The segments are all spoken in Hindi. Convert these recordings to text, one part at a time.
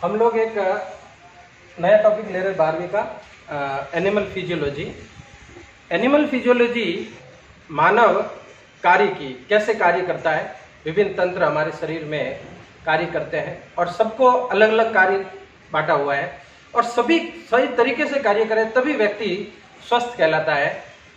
हम लोग एक नया टॉपिक ले रहे 12वीं का एनिमल फिजियोलॉजी। एनिमल फिजियोलॉजी मानव कार्य की कैसे कार्य करता है, विभिन्न तंत्र हमारे शरीर में कार्य करते हैं और सबको अलग अलग कार्य बांटा हुआ है और सभी सही तरीके से कार्य करें तभी व्यक्ति स्वस्थ कहलाता है।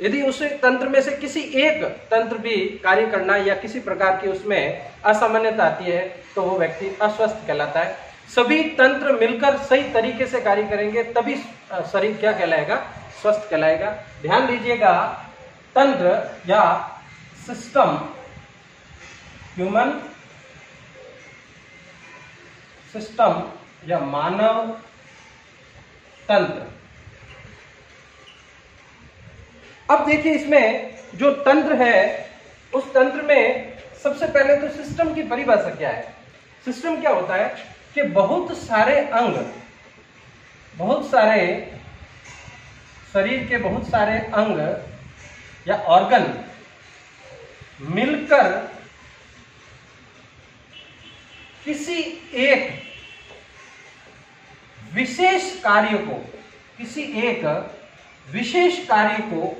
यदि उस तंत्र में से किसी एक तंत्र भी कार्य करना या किसी प्रकार की उसमें असामान्यता आती है तो वो व्यक्ति अस्वस्थ कहलाता है। सभी तंत्र मिलकर सही तरीके से कार्य करेंगे तभी शरीर क्या कहलाएगा, स्वस्थ कहलाएगा। ध्यान दीजिएगा, तंत्र या सिस्टम, ह्यूमन सिस्टम या मानव तंत्र। अब देखिए इसमें जो तंत्र है उस तंत्र में सबसे पहले तो सिस्टम की परिभाषा क्या है। सिस्टम क्या होता है कि बहुत सारे अंग, बहुत सारे शरीर के बहुत सारे अंग या ऑर्गन मिलकर किसी एक विशेष कार्य को, किसी एक विशेष कार्य को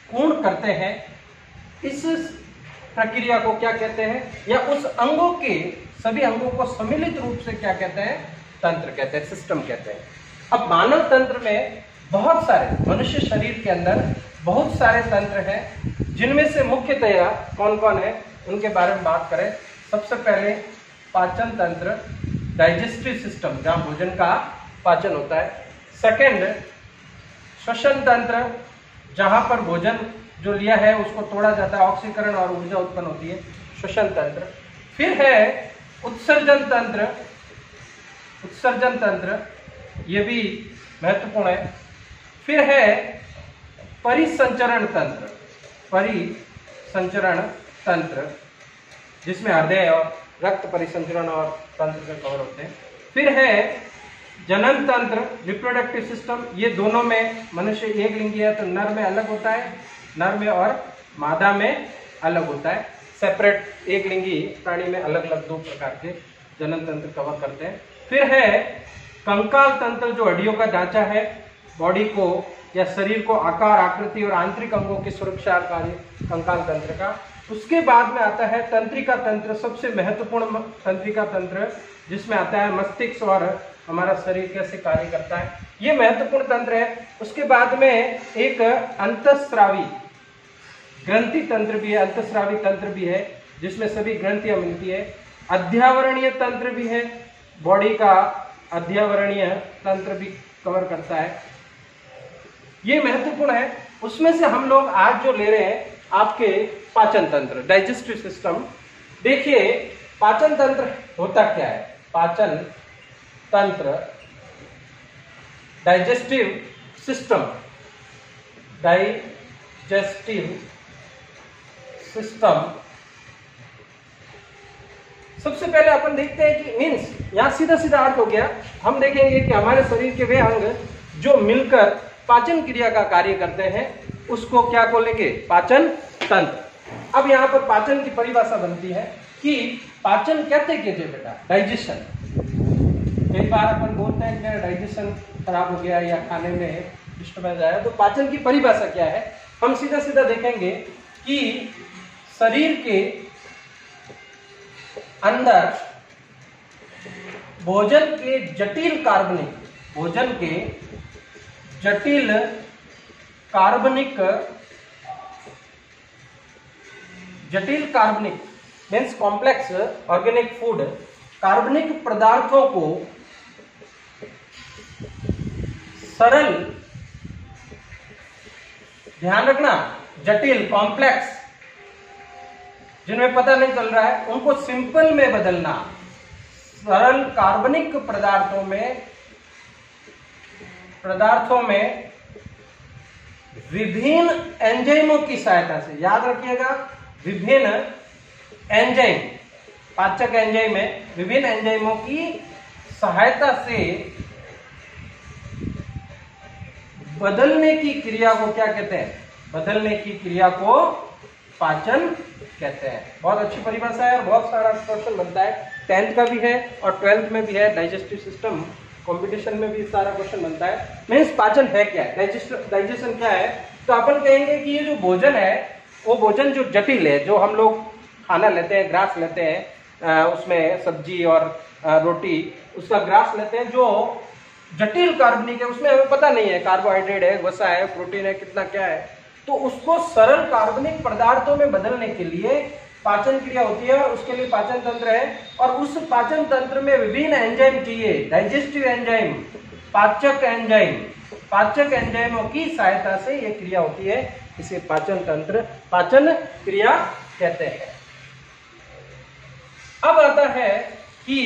पूर्ण करते हैं। इस प्रक्रिया को क्या कहते हैं, या उस अंगों के सभी अंगों को सम्मिलित रूप से क्या कहते हैं, तंत्र कहते हैं, सिस्टम कहते हैं। अब मानव तंत्र में बहुत सारे, मनुष्य शरीर के अंदर बहुत सारे तंत्र हैं, जिनमें से मुख्यतया कौन कौन है उनके बारे में बात करें। सबसे पहले पाचन तंत्र, डाइजेस्टिव सिस्टम, जहां भोजन का पाचन होता है। सेकंड श्वसन तंत्र, जहां पर भोजन जो लिया है उसको तोड़ा जाता है, ऑक्सीकरण और ऊर्जा उत्पन्न होती है, श्वसन तंत्र। फिर है उत्सर्जन तंत्र, उत्सर्जन तंत्र ये भी महत्वपूर्ण है। फिर है परिसंचरण तंत्र, परिसंचरण तंत्र जिसमें हृदय और रक्त परिसंचरण और तंत्र से कवर होते हैं। फिर है जनन तंत्र, रिप्रोडक्टिव सिस्टम। ये दोनों में मनुष्य एक लिंगी है तो नर में अलग होता है, नर में और मादा में अलग होता है। सेपरेट एक लिंगी प्राणी में अलग अलग दो प्रकार के जनन तंत्र कवर करते हैं। फिर है कंकाल तंत्र, जो हड्डियों का ढांचा है, बॉडी को या शरीर को आकार, आकृति और आंतरिक अंगों की सुरक्षा कार्य कंकाल तंत्र का। उसके बाद में आता है तंत्रिका तंत्र, सबसे महत्वपूर्ण तंत्रिका तंत्र, जिसमें आता है मस्तिष्क और हमारा शरीर कैसे कार्य करता है, ये महत्वपूर्ण तंत्र है। उसके बाद में एक अंतःस्रावी ग्रंथि तंत्र भी है, अंतःस्रावी तंत्र भी है, जिसमें सभी ग्रंथियां मिलती है। अध्यावरणीय तंत्र भी है, बॉडी का अध्यावरणीय तंत्र भी कवर करता है, ये महत्वपूर्ण है। उसमें से हम लोग आज जो ले रहे हैं आपके पाचन तंत्र, डाइजेस्टिव सिस्टम। देखिए पाचन तंत्र होता क्या है। पाचन तंत्र, डाइजेस्टिव सिस्टम, डाइजेस्टिव सिस्टम। सबसे पहले अपन देखते हैं कि मीन्स यहां सीधा सीधा अर्थ हो गया। हम देखेंगे कि हमारे शरीर के वे अंग जो मिलकर पाचन क्रिया का कार्य करते हैं उसको क्या बोलेंगे, पाचन तंत्र। अब यहाँ पर पाचन की परिभाषा बनती है कि पाचन कहते कीजिए बेटा, डाइजेशन। कई बार अपन बोलते हैं कि डाइजेशन खराब हो गया या खाने में डिस्टर्बेंस आया, तो पाचन की परिभाषा क्या है। हम सीधा सीधा देखेंगे कि शरीर के अंदर भोजन के जटिल कार्बनिक, भोजन के जटिल कार्बनिक मीन्स कॉम्प्लेक्स ऑर्गेनिक फूड, कार्बनिक पदार्थों को सरल, ध्यान रखना, जटिल कॉम्प्लेक्स जिनमें पता नहीं चल रहा है उनको सिंपल में बदलना। सरल कार्बनिक पदार्थों में विभिन्न एंजाइमों की सहायता से, याद रखिएगा, विभिन्न एंजाइम, पाचक एंजाइम है, विभिन्न एंजाइमों की सहायता से बदलने की क्रिया को क्या कहते हैं, बदलने की क्रिया को पाचन कहते हैं। बहुत अच्छी परिभाषा है और बहुत सारा क्वेश्चन बनता है 10th का भी है और 12th में भी है। डाइजेस्टिव सिस्टम कंपटीशन में भी सारा क्वेश्चन बनता है। मीन्स पाचन है क्या है, डाइजेशन क्या है। तो अपन कहेंगे कि ये जो भोजन है वो भोजन जो जटिल है, जो हम लोग खाना लेते हैं, ग्रास लेते हैं, उसमें सब्जी और रोटी, उसका ग्रास लेते हैं, जो जटिल कार्बनिक है, उसमें हमें पता नहीं है कार्बोहाइड्रेट है, वसा है, प्रोटीन है, कितना क्या है। तो उसको सरल कार्बनिक पदार्थों में बदलने के लिए पाचन क्रिया होती है और उसके लिए पाचन तंत्र है। और उस पाचन तंत्र में विभिन्न एंजाइम चाहिए, डाइजेस्टिव एंजाइम, पाचक एंजाइम, पाचक एंजाइमों की सहायता से ये क्रिया होती है। इसे पाचन तंत्र, पाचन क्रिया कहते हैं। अब आता है कि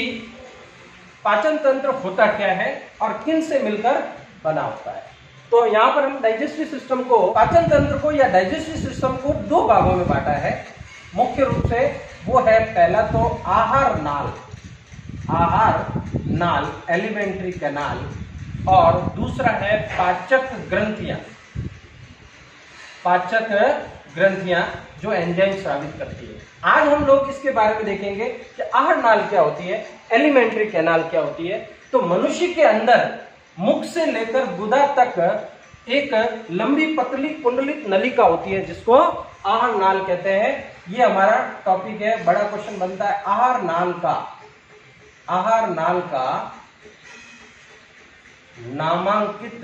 पाचन तंत्र होता क्या है और किन से मिलकर बना होता है। तो यहाँ पर हम डाइजेस्टिव सिस्टम को, पाचन तंत्र को या डाइजेस्टिव सिस्टम को दो भागों में बांटा है मुख्य रूप से। वो है पहला तो आहार नाल, आहार नाल, एलिमेंट्री कैनाल, और दूसरा है पाचक ग्रंथियां, पाचक ग्रंथियां जो एंजाइम स्रावित करती है। आज हम लोग इसके बारे में देखेंगे कि आहार नाल क्या होती है, एलिमेंट्री कैनाल क्या होती है। तो मनुष्य के अंदर मुख से लेकर गुदा तक एक लंबी पतली कुंडलित नलिका होती है जिसको आहार नाल कहते हैं। ये हमारा टॉपिक है, बड़ा क्वेश्चन बनता है आहार नाल का, आहार नाल का नामांकित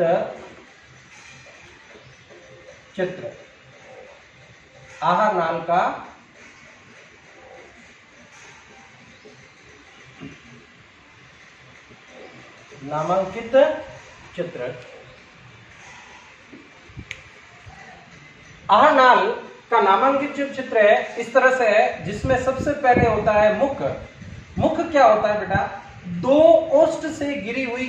चित्र, आहार नाल का नामांकित चित्र। आहार नाल का नामांकित जो चित्र है इस तरह से है, जिसमें सबसे पहले होता है मुख। मुख क्या होता है बेटा, दो ओष्ठ से गिरी हुई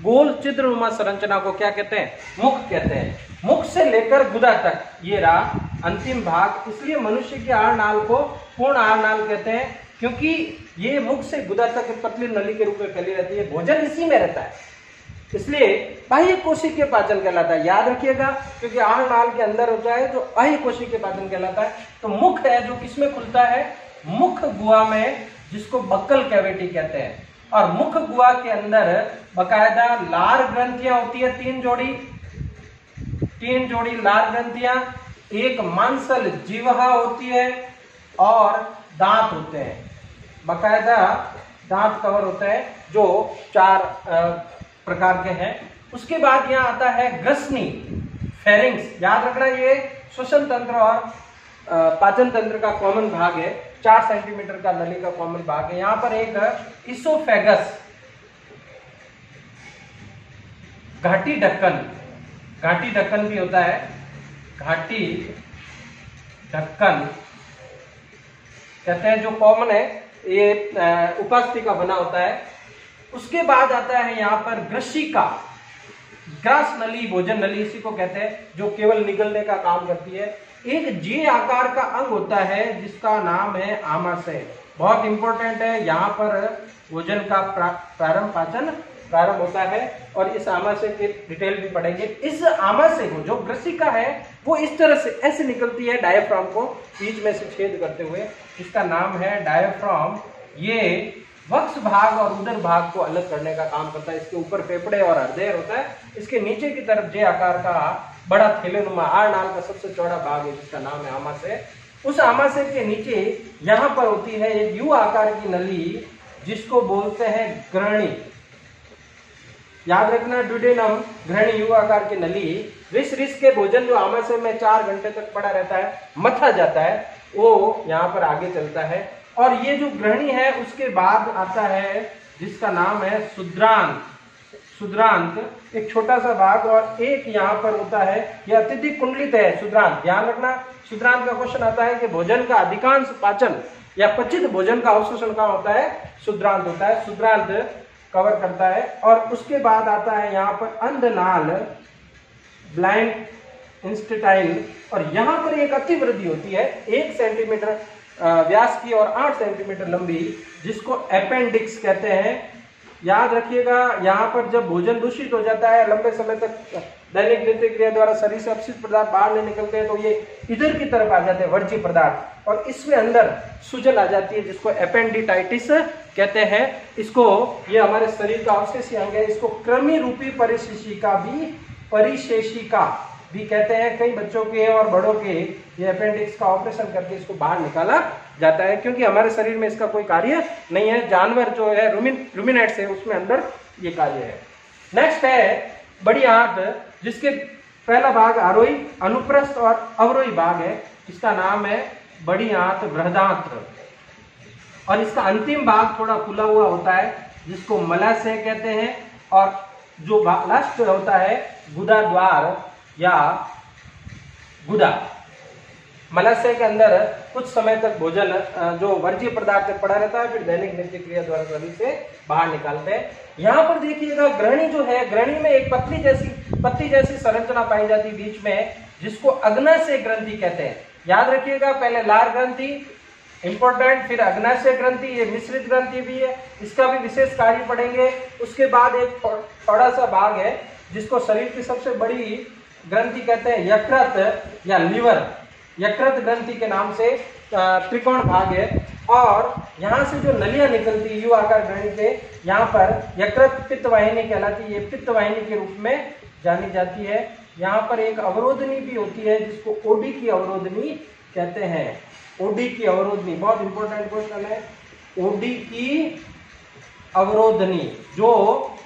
गोल छिद्रनुमा संरचना को क्या कहते हैं, मुख कहते हैं। मुख से लेकर गुदा तक ये रहा अंतिम भाग। इसलिए मनुष्य की आहार नाल को पूर्ण आहार नाल कहते हैं, क्योंकि ये मुख से गुदा तक पतली नली के रूप में फैली रहती है, भोजन इसी में रहता है, इसलिए बाह्य कोशिकीय पाचन कहलाता है। याद रखिएगा, क्योंकि आहार नाल के अंदर होता है जो बाह्य कोशिकीय पाचन कहलाता है। तो मुख है जो किसमें खुलता है, मुख गुहा में, जिसको बक्कल कैविटी कहते हैं। और मुख गुहा के अंदर बकायदा लार ग्रंथियां होती है, तीन जोड़ी लार ग्रंथियां, एक मांसल जीवहा होती है और दांत होते हैं, बकायदा दांत कवर होते हैं जो 4 प्रकार के हैं। उसके बाद यहाँ आता है ग्रसनी, फेरिंग्स। याद रखना ये श्वसन तंत्र और पाचन तंत्र का कॉमन भाग है, 4 सेंटीमीटर का नली का कॉमन भाग है। यहाँ पर एक इसोफेगस, घाटी ढक्कन, घाटी ढक्कन भी होता है, घाटी ढक्कन कहते हैं, जो कॉमन है, ये उपास्थि का बना होता है। उसके बाद आता है यहाँ पर ग्रसिका, ग्रास नली, भोजन नली इसी को कहते हैं, जो केवल निगलने का काम करती है। एक जे आकार का अंग होता है जिसका नाम है आमाशय, बहुत इंपॉर्टेंट है। यहाँ पर भोजन का प्रारंभ, पाचन प्रारंभ होता है और इस आमाशय के डिटेल भी पढ़ेंगे। इस आमाशय को, जो ग्रसिका है, वो इस तरह से ऐसे निकलती है डायफ्राम को बीच में से छेद करते हुए, इसका नाम है डायफ्राम। ये वक्ष भाग और उदर भाग को अलग करने का काम करता है। इसके ऊपर फेफड़े और हृदय होता है, इसके नीचे की तरफ जे आकार का बड़ा थैलेनुमा आहार नाल का सबसे चौड़ा भाग है जिसका नाम है आमाशय। उस आमाशय के नीचे यहाँ पर होती है एक यू आकार की नली जिसको बोलते हैं ग्रहणी। याद रखना, ड्यूडेनम, ग्रहणी, यू आकार की नली। रिस के भोजन जो आमाशय में 4 घंटे तक पड़ा रहता है, मथा जाता है, वो यहाँ पर आगे चलता है। और ये जो ग्रहणी है उसके बाद आता है जिसका नाम है सुद्रांत। सुद्रांत एक छोटा सा भाग और एक यहाँ पर होता है, यह अत्यधिक कुंडलित है सुद्रांत। ध्यान रखना, सुद्रांत का क्वेश्चन आता है कि भोजन का अधिकांश पाचन या पचित भोजन का अवशोषण कहाँ होता है, सुद्रांत होता है। सुद्रांत कवर करता है। और उसके बाद आता है यहाँ पर अंधनाल, ब्लाइंड इंस्टेटाइन, और यहाँ पर एक अतिवृद्धि होती है 1 सेंटीमीटर व्यास की और 8 सेंटीमीटर लंबी, जिसको अपेंडिक्स कहते हैं। याद रखिएगा, यहाँ पर जब भोजन दूषित हो जाता है, लंबे समय तक दैनिक नित्य क्रिया द्वारा शरीर से अपशिष्ट पदार्थ बाहर नहीं निकलते हैं, तो ये इधर की तरफ आ जाते हैं, वर्ज्य पदार्थ, और इसमें अंदर सूजन आ जाती है जिसको अपेंडिटाइटिस कहते हैं इसको, ये हमारे शरीर का अवशेषी अंग है, इसको कृमि रूपी परिशेषिका भी कहते हैं। कई बच्चों के और बड़ों के ये अपेंडिक्स का ऑपरेशन करके इसको बाहर निकाला जाता है, क्योंकि हमारे शरीर में इसका कोई कार्य नहीं है। जानवर जो है रुमिनेट्स है उसमें अंदर ये कार्य है। नेक्स्ट है बड़ी आंत, जिसके पहला भाग आरोही, अनुप्रस्थ और अवरोही भाग है। इसका नाम है बड़ी आंत बृहदांत्र, और इसका अंतिम भाग थोड़ा फूला हुआ होता है जिसको मलाशय कहते हैं, और जो लास्ट होता है गुदा द्वार या गुदा। मलाशय के अंदर कुछ समय तक भोजन जो वर्ज्य पदार्थ पड़ा रहता है, फिर दैनिक नित्य क्रिया द्वारा शरीर से बाहर निकालते हैं। यहाँ पर देखिएगा ग्रहणी जो है, ग्रहणी में एक पत्ती जैसी संरचना पाई जाती है बीच में, जिसको अग्नाशय ग्रंथि कहते हैं। याद रखिएगा, पहले लार ग्रंथि इंपॉर्टेंट, फिर अग्नाशय ग्रंथि, ये मिश्रित ग्रंथि भी है, इसका भी विशेष कार्य पढ़ेंगे। उसके बाद एक थोड़ा सा भाग है जिसको शरीर की सबसे बड़ी ग्रंथि कहते हैं, यकृत या लिवर, यकृत ग्रंथि के नाम से त्रिकोण भाग है। और यहाँ से जो नलियां निकलती है यू आकार ग्रहणी से, यहाँ पर यकृत पित्त वाहिनी कहलाती है, ये पित्त वाहिनी के रूप में जानी जाती है। यहाँ पर एक अवरोधनी भी होती है जिसको ओडी की अवरोधनी कहते हैं। ओडी की अवरोधनी बहुत इंपॉर्टेंट क्वेश्चन है। ओडी की अवरोधनी जो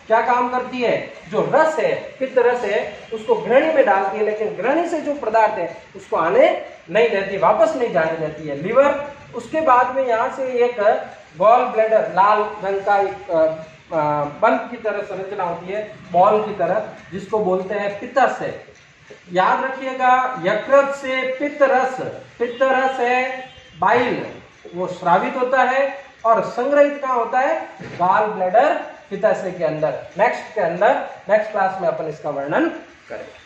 क्या काम करती है, जो रस है, पित्त रस है, उसको ग्रहणी में डालती है, लेकिन ग्रहणी से जो पदार्थ है उसको आने नहीं देती, वापस नहीं जाने देती है, लिवर। उसके बाद में यहाँ से एक गॉल ब्लैडर, लाल रंग का एक बल्ब की तरह संरचना होती है, बॉल की तरह, जिसको बोलते हैं पित्ताशय। याद रखिएगा, यकृत से पित्त रस है बाइल, वो स्रावित होता है, और संग्रहित कहाँ होता है, गॉल ब्लैडर पित्ताशय के अंदर। नेक्स्ट क्लास में अपन इसका वर्णन करेंगे।